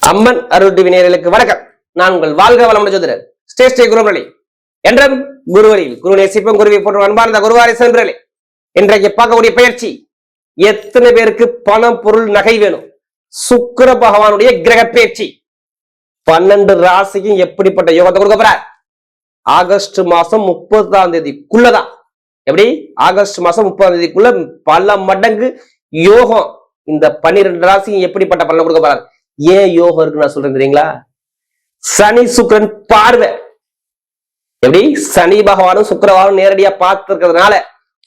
அம்மன் அருள் TV நேயர்களுக்கு வணக்கம். நான் உங்கள் வாழ்க வளமுடன் ஜோதிடர் ஸ்ரீ குருவழி என்றும் குருவரில் குரு நேசிப்பும் குருவை போன்ற அன்பார்ந்த குருவாரி சென்றே இன்றைக்கு பார்க்கக்கூடிய பயிற்சி. எத்தனை பேருக்கு பணம் பொருள் நகை வேணும்? சுக்கிர பகவானுடைய கிரக பயிற்சி 12 ராசிக்கும் எப்படிப்பட்ட யோகத்தை கொடுக்க போறார்? ஆகஸ்ட் மாசம் 30ஆம் தேதிக்குள்ளதான். எப்படி? ஆகஸ்ட் மாசம் 30ஆம் தேதிக்குள்ள பல மடங்கு யோகம் இந்த 12 ராசிக்கும் எப்படிப்பட்ட பலன் கொடுக்க போறார்? ஏன் யோகம் இருக்கு நான் சொல்றேன் தெரியுங்களா? சனி சுக்கிரன் பார்வை. எப்படி? சனி பகவானும் சுக்கிரவானும் நேரடியா பார்த்து இருக்கிறதுனால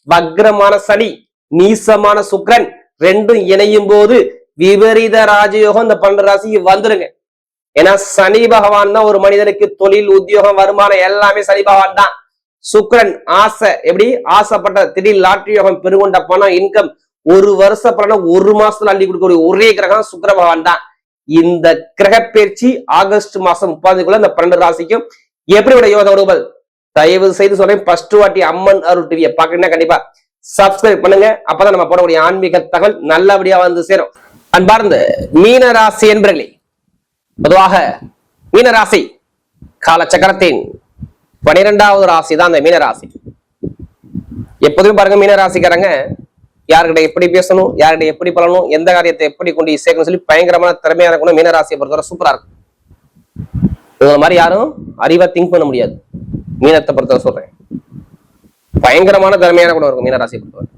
வக்ரமான சனி நீசமான சுக்கிரன் ரெண்டும் இணையும் போது விபரீத ராஜயோகம் இந்த 12 ராசிக்கு வந்துருங்க. ஏன்னா சனி பகவான் தான் ஒரு மனிதனுக்கு தொழில், உத்தியோகம், வருமானம் எல்லாமே சனி பகவான் தான். சுக்கிரன் ஆசை. எப்படி? ஆசைப்பட்ட திடீர் லாட்டரி யோகம், பெருகொண்ட பணம், இன்கம், ஒரு வருஷ பலனை ஒரு மாசத்துல அள்ளி கொடுக்கக்கூடிய ஒரே கிரகம் சுக்கிர பகவான் தான். இந்த கிரக பயிற்சி ஆகஸ்ட் மாசம் 30 இந்த 12 ராசிக்கும் எப்படிப்பட்ட யோகம் வருவது? தயவு செய்து சொல்றேன், ஃபர்ஸ்ட் வாட்டி அம்மன் அருள் டிவியை பாக்குறீங்கன்னா கண்டிப்பா சப்ஸ்கிரைப் பண்ணுங்க. அப்பதான் நம்ம போடக்கூடிய ஆன்மீக தகவல் நல்லபடியா வந்து சேரும். அன்பார்ந்த மீன ராசி என்பர்களே, பொதுவாக மீன ராசி காலச்சக்கரத்தின் 12வது ராசி தான் இந்த மீன ராசி. எப்போதுமே பாருங்க, மீன ராசிக்காரங்க யார்கிட்ட எப்படி பேசணும், யார்கிட்ட எப்படி பழணும், எந்த காரியத்தை எப்படி கொண்டு சேர்க்கணும் சொல்லி பயங்கரமான திறமையான குணம் மீனராசியை பொறுத்தவரை சூப்பரா இருக்கும். இவங்க மாதிரி யாரும் அறிவா திங்க் பண்ண முடியாது. மீனத்தை பொறுத்தவரை சொல்றேன், பயங்கரமான திறமையான குணம் இருக்கும் மீனராசியை பொறுத்தவரை.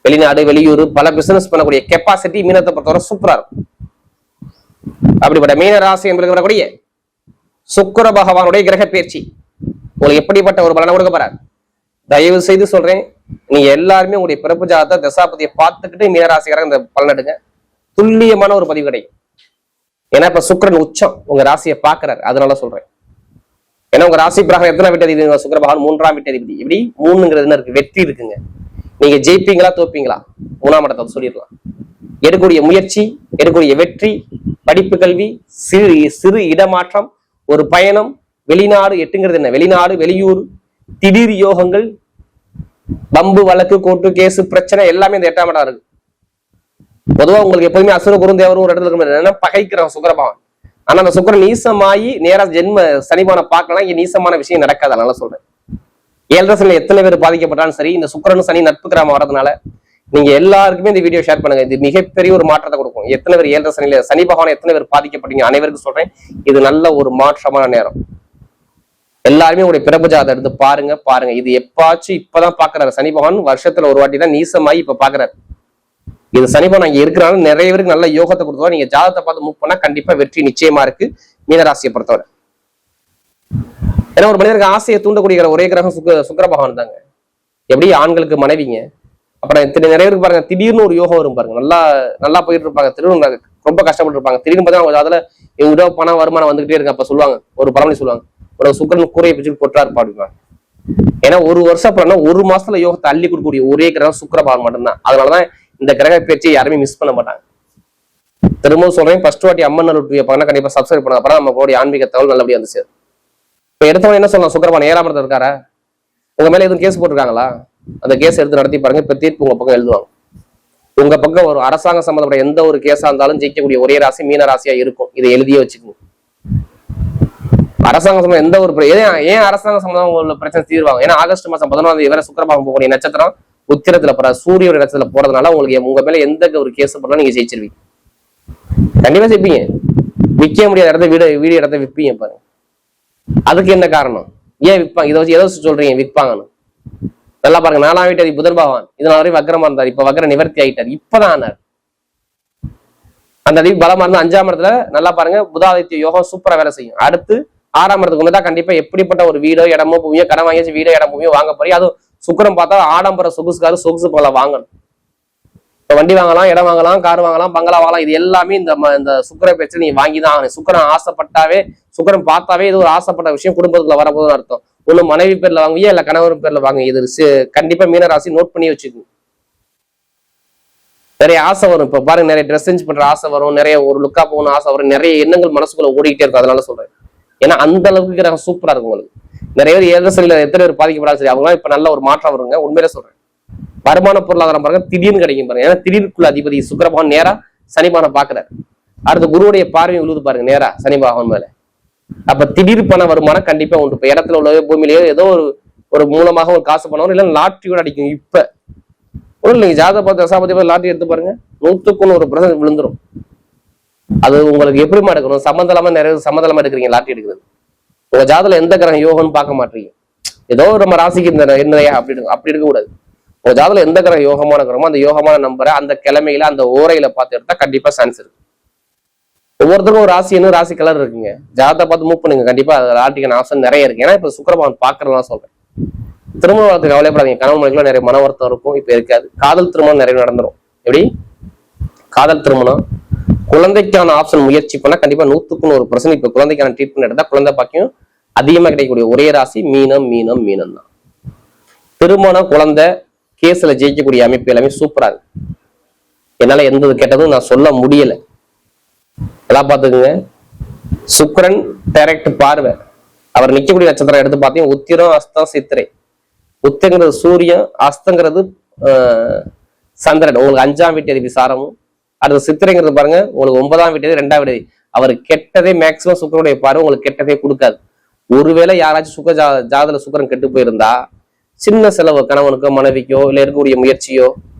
வெளிநாடு, வெளியூர் பல பிசினஸ் பண்ணக்கூடிய கெப்பாசிட்டி மீனத்தை பொறுத்தவரை சூப்பரா இருக்கும். அப்படிப்பட்ட மீனராசி என்பது வரக்கூடிய சுக்கிர பகவானுடைய கிரக பயிற்சி உங்களுக்கு எப்படிப்பட்ட ஒரு பலனை கொடுக்க போறார்? தயவு செய்து சொல்றேன், நீங்க எல்லாருமே உங்களுடைய பிறப்பு ஜாதகத்தை தசாபதியை பார்த்துக்கிட்டு மீனராசிக்காரங்க இந்த பலன் எடுங்க. துல்லியமான ஒரு பதிவு கிடைக்கும். ஏன்னா இப்ப சுக்கிரன் உச்சம் உங்க ராசியை பாக்குறாரு, அதனால சொல்றேன். ஏன்னா உங்க ராசி பிரகாரம் எத்தனை வீட்டு சுக்கிர பகவான் 3ஆம் வீட்டு அதிபதி. எப்படி? 3ங்கிறது என்ன இருக்கு? வெற்றி இருக்குங்க. நீங்க ஜெயிப்பீங்களா தோப்பீங்களா 3ஆம் இடத்தை சொல்லிடலாம். எடுக்கக்கூடிய முயற்சி, எடுக்கக்கூடிய வெற்றி, படிப்பு, கல்வி, சிறு இடமாற்றம், ஒரு பயணம், வெளிநாடு. 8ங்கிறது என்ன? வெளிநாடு, வெளியூர், திடீர் யோகங்கள், பம்பு, வழக்கு, கோர்ட்டு, கேசு, பிரச்சனை எல்லாமே இந்த 8ஆம் இடம் இருக்கு. பொதுவா உங்களுக்கு எப்போதுமே அசுர குருந்தேவரும் ஒரு இடத்துல இருக்க பகைக்கிறோம் சுக்கிரபகவான். ஆனா அந்த சுக்கிரன் நீசமாயி நேரா ஜென்ம சனிமான பார்க்கலாம், இங்க நீசமான விஷயம் நடக்காது. அதனால சொல்றேன், 7 சனியில எத்தனை பேர் பாதிக்கப்பட்டாலும் சரி, இந்த சுக்கிரனும் சனி நட்பு கிராமம் வரதுனால நீங்க எல்லாருக்குமே இந்த வீடியோ ஷேர் பண்ணுங்க. இது மிகப்பெரிய ஒரு மாற்றத்தை கொடுக்கும். எத்தனை பேர் 7 சனியில சனி பகவான் எத்தனை பேர் பாதிக்கப்பட்டீங்க அனைவருக்கும் சொல்றேன், இது நல்ல ஒரு மாற்றமான நேரம். எல்லாருமே உங்களுடைய பிறப்பு ஜாதகத்தை எடுத்து பாருங்க. இது எப்பாச்சும் இப்பதான் பாக்குறாரு சனி பகவான். வருஷத்துல ஒரு வாட்டி தான் நீசமாயி இப்ப பாக்குறாரு. இது சனி பகவான் அங்க இருக்கிறனால நிறைய பேருக்கு நல்ல யோகத்தை கொடுத்தா நீங்க ஜாதகத்தை பார்த்து மூவ் பண்ணா கண்டிப்பா வெற்றி நிச்சயமா இருக்கு மீனராசியை பொறுத்தவரை. ஏன்னா ஒரு மனிதருக்கு ஆசையை தூண்டக்கூடிய ஒரே கிரகம் சுக்கிர பகவான் தாங்க. எப்படி? ஆண்களுக்கு மனைவிங்க. அப்புறம் நிறைய பேருக்கு பாருங்க, திடீர்னு ஒரு யோகம் வரும் பாருங்க. நல்லா போயிட்டு இருப்பாங்க, திடீர்னு ரொம்ப கஷ்டப்பட்டு இருப்பாங்க. திடீர்னு பார்த்தா அதுல இவங்க பணம் வருமானம் வந்துகிட்டே இருக்கு. அப்ப சொல்லுவாங்க, ஒரு பழமொழி சொல்லுவாங்க, ஒரு சுக்கிரன் கூரையை பிடிச்சு கொட்டாரு பாடுவாங்க. ஏன்னா ஒரு வருஷம் அப்புறம் ஒரு மாசத்துல யோகத்தை அள்ளி கொடுக்கக்கூடிய ஒரே கிரகம் சுக்கிர பகவான் மட்டும்தான். அதனாலதான் இந்த கிரக பயிற்சியை யாருமே மிஸ் பண்ண மாட்டாங்க. திரும்பவும் சொல்றேன், ஃபர்ஸ்ட் வாட்டி அம்மன் அருள் டிவியை பார்க்கணும், கண்டிப்பா சப்ஸ்கிரைப் பண்ண. அப்புறம் நம்ம ஆன்மீக தகவல் நல்லபடியா வந்து சேரும். இப்ப எடுத்தவங்க என்ன சொல்லலாம், சுக்கிர பகவான் 7ஆம் இடத்துல இருக்காரா, உங்க மேல எதுவும் கேஸ் போட்டிருக்காங்களா, அந்த கேஸ் எடுத்து நடத்தி பாருங்க. இப்ப தீர்ப்பு உங்க பக்கம் எழுதுவாங்க. உங்க பக்கம் ஒரு அரசாங்க சம்பந்தப்பட்ட எந்த ஒரு கேஸா இருந்தாலும் ஜெயிக்கக்கூடிய ஒரே ராசி மீன ராசியா இருக்கும். இதை எழுதியே வச்சுக்கோங்க. அரசாங்க சம்பந்தம் எந்த ஒரு ஏன் அரசாங்க சம்பந்தம் உள்ள பிரச்சனை தீர்வாங்க? ஏன்னா ஆகஸ்ட் மாசம் 11ஆம் தேதி வரை சுக்கிரபாகம் போகக்கூடிய நட்சத்திரம் உத்திரத்துல போற சூரியனுடைய நட்சத்திரத்துல போறதுனால உங்களுக்கு உங்க மேல எந்த ஒரு கேஸ் போட்டாலும் நீங்க ஜெயிச்சிருவீங்க. கண்டிப்பா ஜெயிப்பீங்க. விற்க முடியாத இடத்த வீடு இடத்த விற்பீங்க பாருங்க. அதுக்கு என்ன காரணம்? ஏன் விற்பாங்க? இதை வச்சு எதை சொல்றீங்க விற்பாங்கன்னு? நல்லா பாருங்க, 4ஆம் வீட்டு புதன் பகவான் இதனால வரை வக்ரமா இருந்தார். இப்ப வக்ர நிவர்த்தி ஆயிட்டார். இப்பதான் ஆனார். அந்த அதிபதி பலமா இருந்தா 5ஆம் இடத்துல நல்லா பாருங்க, புதாதித்ய யோகம் சூப்பரா வேலை செய்யும். அடுத்து 6ஆம் இடத்துக்கு ஒண்ணுதான் கண்டிப்பா எப்படிப்பட்ட ஒரு வீடோ இடமோ பூமியோ கடன் வாங்கியாச்சு வீடோ இடம் பூமியோ வாங்க போறீங்க. அதுவும் சுக்கிரன் பார்த்தா ஆடம்பர சொகுசுக்காரு சொகுசு போல வாங்கணும். இப்ப வண்டி வாங்கலாம், இடம் வாங்கலாம், கார் வாங்கலாம், பங்களா வாங்கலாம். இது எல்லாமே இந்த சுக்கிர பேச்சு நீங்க வாங்கிதான் ஆகணும். சுக்கிரன் ஆசைப்பட்டாவே, சுக்கிரன் பார்த்தாவே இது ஒரு ஆசைப்பட்ட விஷயம் குடும்பத்துக்குள்ள வரப்போதுன்னு அர்த்தம். ஒண்ணு மனைவி பேர்ல வாங்குவியா இல்ல கணவர் பேர்ல வாங்க. இது கண்டிப்பா மீனராசி நோட் பண்ணி வச்சுக்கணும். நிறைய ஆசை வரும். இப்ப பாருங்க, நிறைய ட்ரெஸ் சேஞ்ச் பண்ற ஆசை வரும், நிறைய ஒரு லுக்கா போகணும் ஆசை வரும், நிறைய எண்ணங்கள் மனசுக்குள்ள ஓடிக்கிட்டே இருக்கும். அதனால சொல்றேன், ஏன்னா அந்த அளவுக்கு கிரகம் சூப்பரா இருக்கும் உங்களுக்கு. நிறைய பேர் 7 சனியில எத்தனை பேர் பாதிக்கப்படாது சரி, அவங்க இப்ப நல்ல ஒரு மாற்றம் வருங்க. உண்மையிலே சொல்றேன், வருமான பொருளாதாரம் பாருங்க திடீர்னு கிடைக்கும் பாருங்க. ஏன்னா திடீர்க்குள்ள அதிபதி சுக்கிர பகவான் நேரா சனிபானம் பாக்குறாரு. அடுத்து குருவுடைய பார்வை விழுது பாருங்க நேரா சனி பகவான் மேல. அப்ப திடீர் பண வருமானம் கண்டிப்பா உண்டு. இப்ப இடத்துல உள்ள பூமியிலேயோ ஏதோ ஒரு மூலமாக ஒரு காசு பண்ண வரும், இல்ல லாட்டரியோட அடிக்கும். இப்ப நீங்க ஜாதக பார்த்து தசாபதி லாட்டரி எடுத்து பாருங்க, 100% விழுந்துரும். அது உங்களுக்கு எப்படிமா எடுக்கணும்? சம்மந்தலாம நிறைய சம்மந்தலாம எடுக்கிறீங்க லாட்டரி எடுக்கிறது. உங்க ஜாதகத்துல எந்த கிரகம் யோகம்னு பார்க்க மாட்டீங்க. ஏதோ நம்ம ராசிக்கு இந்த என்னையா அப்படி எடுக்க கூடாது. உங்க ஜாதகத்துல எந்த கிரகம் யோகமான கிரகமோ அந்த யோகமான நம்பரை அந்த கிழமையில அந்த ஓரையில பார்த்து எடுத்தா கண்டிப்பா சான்ஸ் இருக்கு. ஒவ்வொருத்தருக்கும் ஒரு ராசி என்ன ராசி கலர் இருக்குங்க. ஜாதகத்தை பார்த்து மூவ் பண்ணுங்க, கண்டிப்பா லாட்டரிக்கான ஆசை நிறைய இருக்கு. ஏன்னா இப்ப சுக்கிரபகவான் பாக்குறதுலாம் சொல்றேன். திருமண வாழ்க்கை கவலைப்படாதீங்க. கணவன் மனைவிக்குள்ள நிறைய மன வருத்தம் இருக்கும், இப்ப இருக்காது. காதல் திருமணம் நிறைய நடந்துரும். எப்படி காதல் திருமணம், குழந்தைக்கான ஆப்ஷன் முயற்சி பண்ணா கண்டிப்பா 100% இப்ப குழந்தைக்கான ட்ரீட்மெண்ட் எடுத்தா குழந்தை பாக்கியம் அதிகமா கிடைக்கக்கூடிய ஒரே ராசி மீனம். மீனம் மீனம் தான். திருமணம் குழந்தை கேஸ்ல ஜெயிக்கக்கூடிய அமைப்பு எல்லாமே சூப்பரா இருக்கு. என்னால எந்த கேட்டதும் நான் சொல்ல முடியல. எல்லாம் பாத்துக்குங்க. சுக்கிரன் டைரக்ட் பார்வை, அவர் நிக்கக்கூடிய நட்சத்திரம் எடுத்து பார்த்தீங்கன்னா உத்திரம் அஸ்தம் சித்திரை. உத்திரங்கிறது சூரியன், அஸ்தங்கிறது சந்திரன், உங்களுக்கு 5ஆம் வீட்டு அதிபதி சாரமும். அடுத்து சித்திரைங்கிறது பாருங்க உங்களுக்கு 9ஆம் வீட்டு 2ஆம் வீட்டு. அவர் கெட்டதே மேக்சிமம் சுக்கிரனுடைய பார்வை உங்களுக்கு கெட்டதே கொடுக்காது. ஒருவேளை யாராச்சும் ஜாதல சுக்கிரன் கெட்டு போயிருந்தா சின்ன செலவு கணவனுக்கோ மனைவிக்கோ இல்ல இருக்கக்கூடிய முயற்சியோ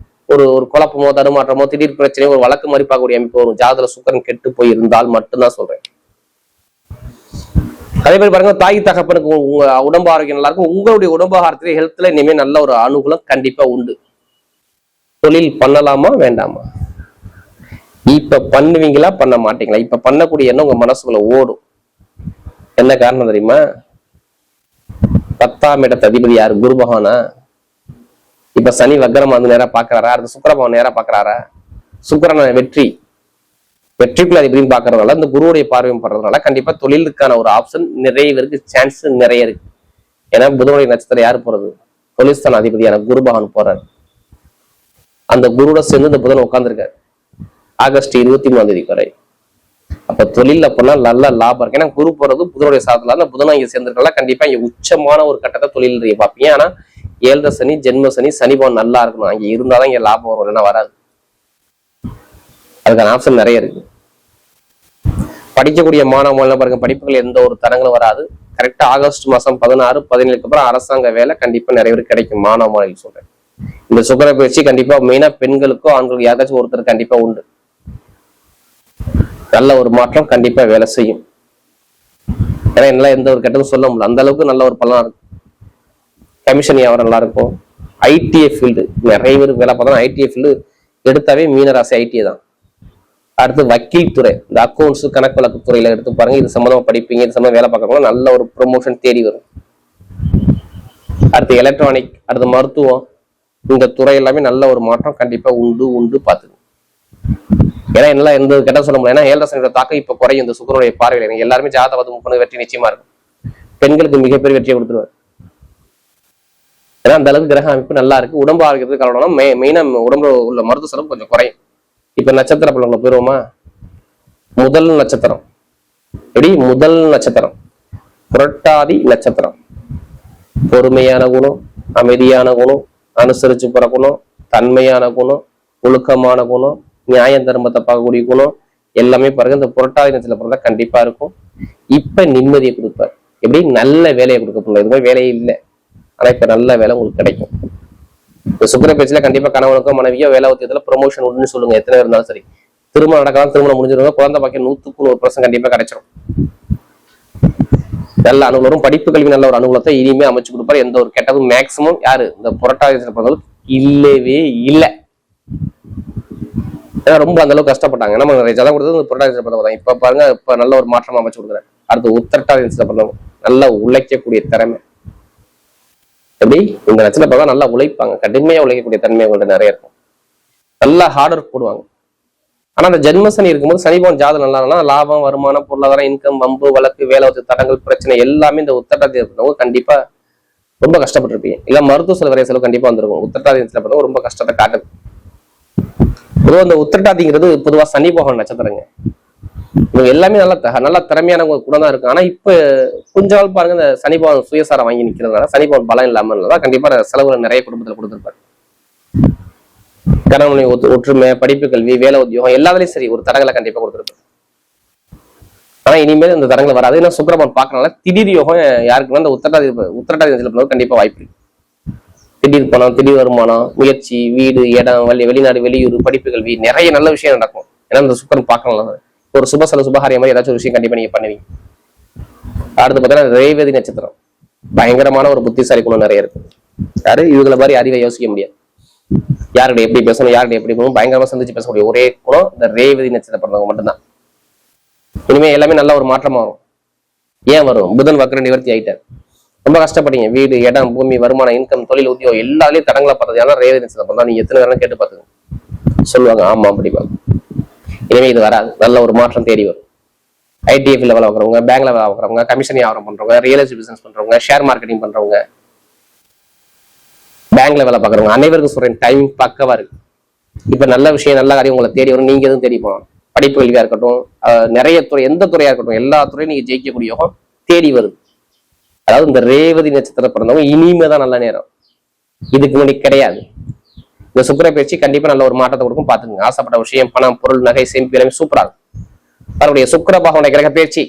ஒரு குழப்பமோ தடுமாற்றமோ திடீர் பிரச்சனையோ ஒரு வழக்கு மாதிரி பார்க்கக்கூடிய அமைப்பு வரும். ஜாதல சுக்கிரன் கெட்டு போயிருந்தால் மட்டும்தான் சொல்றேன். அதே மாதிரி பாருங்க, தாய் தகப்பனுக்கு உங்க உடம்பு ஆரோக்கியம் நல்லா இருக்கும். உங்களுடைய உடம்பு ஆரோக்கியத்துல ஹெல்த்ல இனிமே நல்ல ஒரு அனுகூலம் கண்டிப்பா உண்டு. தொழில் பண்ணலாமா வேண்டாமா? இப்ப பண்ணுவீங்களா பண்ண மாட்டீங்களா? இப்ப பண்ணக்கூடிய எண்ணம் உங்க மனசுக்குள்ள ஓடும். என்ன காரணம் தெரியுமா? 10ஆம் இடத்து அதிபதி யாரு? குரு பகவானா. இப்ப சனி வக்ரம் வந்து நேரா பாக்குறாரா? அடுத்து சுக்கிரபகவான் நேரா பாக்குறாரா? சுக்கிரன் வெற்றிக்குள்ள அதிபதினு பாக்குறதுனால இந்த குருவுடைய பார்வையும் படுறதுனால கண்டிப்பா தொழிலுக்கான ஒரு ஆப்ஷன் நிறைய பேருக்கு சான்ஸ் நிறைய இருக்கு. ஏன்னா புதனுடைய நட்சத்திரம் யாரு போறது? தொழில்ஸ்தான அதிபதியான குரு பகவான் போறாரு. அந்த குருவோட சேர்ந்து இந்த புதன் உட்கார்ந்துருக்காரு ஆகஸ்ட் 23ஆம் தேதி வரை. அப்ப தொழில போனா நல்ல லாபம் இருக்கு. ஏன்னா குரு போறது புதனுடைய சாதத்துல அந்த புதனா இங்க சேர்ந்திருக்கலாம். கண்டிப்பா இங்க உச்சமான ஒரு கட்டத்தை தொழில் பார்ப்பீங்க. ஆனா 7 சனி ஜென்ம சனி சனி பவன் நல்லா இருக்கணும், அங்க இருந்தாதான் இங்க லாபம் வரும், இல்லைன்னா வராது. அதுக்கான ஆப்ஷன் நிறைய இருக்கு. படிக்கக்கூடிய மாணவர்கள் பாருங்க, படிப்புகள் எந்த ஒரு தரங்களும் வராது. கரெக்டா ஆகஸ்ட் மாசம் 16, 17க்கு அப்புறம் அரசாங்க வேலை கண்டிப்பா நிறைய பேர் கிடைக்கும். மாணவர்கள் சொல்றேன். இந்த சுக்கிர பயிற்சி கண்டிப்பா மெயினா பெண்களுக்கோ ஆண்களுக்கு யாராச்சும் ஒருத்தர் கண்டிப்பா உண்டு. நல்ல ஒரு மாற்றம் கண்டிப்பா வேலை செய்யும். ஏன்னா என்னால எந்த ஒரு கெட்டதும் சொல்ல முடியல, அந்த அளவுக்கு நல்ல ஒரு பலனா இருக்கும். கமிஷன் வியாபாரம் நல்லா இருக்கும். ஐடிஐ ஃபீல்டு நிறைய பேர் வேலை பார்த்தோம்னா ஐடிஐ ஃபீல்டு எடுத்தாவே மீனராசி ஐடிஐ தான். அடுத்து வக்கீல் துறை, இந்த அக்கௌண்ட்ஸ் கணக்கு வழக்கு துறையில எடுத்து பாருங்க. இது சம்பந்தமா படிப்பீங்க, இது சம்பந்தம் வேலை பார்க்கறவங்க நல்ல ஒரு ப்ரொமோஷன் தேடி வரும். அடுத்து எலக்ட்ரானிக், அடுத்து மருத்துவம், இந்த துறை எல்லாமே நல்ல ஒரு மாற்றம் கண்டிப்பா உண்டு பார்த்துக்கணும். ஏன்னா என்னால எந்த கெட்ட சொல்ல முடியல. ஏன்னா 7 சனியோட தாக்கம் இப்ப குறையும் இந்த சுக்கிரனுடைய பார்வையில. எல்லாருமே ஜாதகம் 30 வெற்றி நிச்சயமா இருக்கும். பெண்களுக்கு மிகப்பெரிய வெற்றியை கொடுத்துருவார். ஏன்னா அந்த அளவுக்கு கிரக அமைப்பு நல்லா இருக்கு. உடம்பு ஆரோக்கியத்துக்கு காரணம் மெயினா உடம்புல உள்ள மருத்துவ செலவு கொஞ்சம் குறையும். இப்ப நட்சத்திர பலன்களை போயிருவோமா? முதல் நட்சத்திரம் எப்படி? முதல் நட்சத்திரம் புரட்டாதி நட்சத்திரம். பொறுமையான குணம், அமைதியான குணம், அனுசரிச்சு போற குணம், தன்மையான குணம், ஒழுக்கமான குணம், நியாய தர்மத்தை பார்க்கக்கூடிய குணம் எல்லாமே பாருங்க இந்த புரட்டாதி நட்சத்திரத்துல பிறந்தா கண்டிப்பா இருக்கும். இப்ப நிம்மதியை கொடுப்பார். எப்படி? நல்ல வேலையை கொடுக்க போல. இது மாதிரி வேலையே இல்லை, ஆனா இப்ப நல்ல வேலை உங்களுக்கு கிடைக்கும். இந்த சுக்கிர பேச்சுல கண்டிப்பா கணவனுக்கோ மனைவியோ வேலை உத்தியத்துல ப்ரொமோஷன் உண்டுன்னு சொல்லுங்க. எத்தனை பேர் இருந்தாலும் சரி. திருமணம் நடக்கலாம், திருமணம் முடிஞ்சிருங்க, குழந்தை பாக்கியம் 100% கண்டிப்பா கிடைச்சிடும். நல்ல அனுகூலம், படிப்பு கல்வி நல்ல ஒரு அனுகூலத்தை இனிமே அமைச்சு கொடுப்பாரு. எந்த ஒரு கெட்டதும் மேக்சிமம் யாரு இந்த புரட்டாதி பிறந்தவங்க இல்லவே இல்லை. ஏன்னா ரொம்ப அந்த அளவுக்கு கஷ்டப்பட்டாங்க. நம்ம நிறைய ஜலம் கொடுத்தது இந்த புரட்டாதி பிறந்தவங்க. இப்ப பாருங்க இப்ப நல்ல ஒரு மாற்றம் அமைச்சு கொடுக்குறேன். அடுத்து உத்திரட்டாதி பிறந்தவங்க நல்லா உழைக்கக்கூடிய திறமை. எப்படி? இந்த நட்சத்திரம் பார்த்தா நல்லா உழைப்பாங்க, கடுமையா உழைக்கக்கூடிய தன்மை அவங்கள்ட்ட நிறைய இருக்கும். நல்லா ஹார்ட் ஒர்க் போடுவாங்க. ஆனா அந்த ஜென்ம சனி இருக்கும்போது சனி பவன் ஜாதகம் நல்லா லாபம், வருமானம், பொருளாதாரம், இன்கம், வம்பு, வழக்கு, வேலை தடங்கள், பிரச்சனை எல்லாமே இந்த உத்திரட்டாதி இருக்கிறவங்க கண்டிப்பா ரொம்ப கஷ்டப்பட்டிருப்பீங்க. இல்ல மருத்துவ செலவு வரைய செலவு கண்டிப்பா வந்துருக்கும். உத்திரட்டாதி நட்சத்திரம் ரொம்ப கஷ்டத்தை காட்டுது. பொதுவாக இந்த உத்திரட்டாதிங்கிறது பொதுவா சனி பகவான் நட்சத்திரங்க. இவங்க எல்லாமே நல்லா திறமையான கூட தான் இருக்கு. ஆனா இப்ப கொஞ்ச நாள் பாருங்க இந்த சனி பகவான் சுயசாரம் வாங்கி நிக்கிறதுனால சனி பகவான் பலம் இல்லாம கண்டிப்பா செலவுகள் நிறைய குடும்பத்துல கொடுத்துருப்பாரு. கணவனை ஒற்றுமை, படிப்பு கல்வி, வேலை உத்தியோகம் எல்லாத்துலயும் சரி ஒரு தடங்களை கண்டிப்பா கொடுத்துருப்பாரு. ஆனா இனிமேல் இந்த தரங்கள் வராது. ஏன்னா சுக்கிரபவன் பார்க்கறனால திடீர் யோகம் யாருக்கு அந்த உத்திரட்டாதி வாய்ப்பு இருக்கு. திடீர் பணம், திடீர் வருமானம், முயற்சி, வீடு, இடம், வெளிநாடு, வெளியூர், படிப்புகள், நிறைய நல்ல விஷயம் நடக்கும். ஏன்னா இந்த சுக்கிரன் பார்க்கறனால ஒரு சுபகாரியம் மாதிரி ஏதாச்சும் ஒரு விஷயம் கண்டிப்பா நீங்க பண்ணுவீங்க. அடுத்து பார்த்தீங்கன்னா ரேவதி நட்சத்திரம் பயங்கரமான ஒரு புத்திசாலி குணம் நிறைய இருக்கு. யாரு இவங்களை மாதிரி அறிவை யோசிக்க முடியாது. யாருடைய எப்படி பேசணும், யாருடைய எப்படி போகணும், பயங்கரமா சந்திச்சு பேசக்கூடிய ஒரே குணம் இந்த ரேவதி நட்சத்திரம் பிறந்தவங்க மட்டும்தான். இனிமே எல்லாமே நல்ல ஒரு மாற்றமா வரும். ஏன் வரும்? புதன் வக்ர நிவர்த்தி ஆயிட்டார். ரொம்ப கஷ்டப்பட்டீங்க. வீடு, இடம், பூமி, வருமானம், இன்கம், தொழில், உத்தியோகம் எல்லாத்துலயும் தடங்களா பார்த்தது ஏன்னா ரேவதி நட்சத்திரம் தான். நீங்க எத்தனை நேரம் கேட்டு பார்த்துங்க, சொல்லுவாங்க ஆமா அப்படிப்பாங்க. இனிமே இது வராது. நல்ல ஒரு மாற்றம் தேடி வரும். ஐடிஎஃப்ல வேலை பார்க்குறவங்க, பேங்க்ல வேலை பார்க்குறவங்க, கமிஷன் வியாபாரம் பண்றவங்க, ரியல் எஸ்டேட் பிசினஸ் பண்றவங்க, ஷேர் மார்க்கெட்டிங் பண்றவங்க, பேங்க்ல வேலை பார்க்குறவங்க அனைவருக்கும் சொல்றேன் டைம் பக்கவா இருக்கு. இப்ப நல்ல விஷயம், நல்ல காரியம் உங்களை தேடி வரும். நீங்க எதுவும் தேடி போகணும். படிப்பு கல்வியா இருக்கட்டும், நிறைய துறை, எந்த துறையா இருக்கட்டும், எல்லா துறையும் நீங்க ஜெயிக்கக்கூடிய யோகம் தேடி வருது. அதாவது இந்த ரேவதி நட்சத்திரம் பிறந்தவங்க இனிமேதான் நல்ல நேரம், இதுக்கு முன்னாடி கிடையாது. இந்த சுக்கிர பயிற்சி கண்டிப்பா நல்ல ஒரு மாற்றத்தை கொடுக்கும். பாத்துக்கோங்க. ஆசைப்பட்ட விஷயம், பணம், பொருள், நகை, சேமிப்பு எல்லாமே சூப்பராகும். அவருடைய சுக்கிர பகவானுடைய கிரக பயிற்சி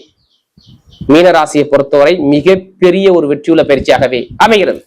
மீன ராசியை பொறுத்தவரை மிகப்பெரிய ஒரு வெற்றியுள்ள பயிற்சியாகவே அமைகிறது.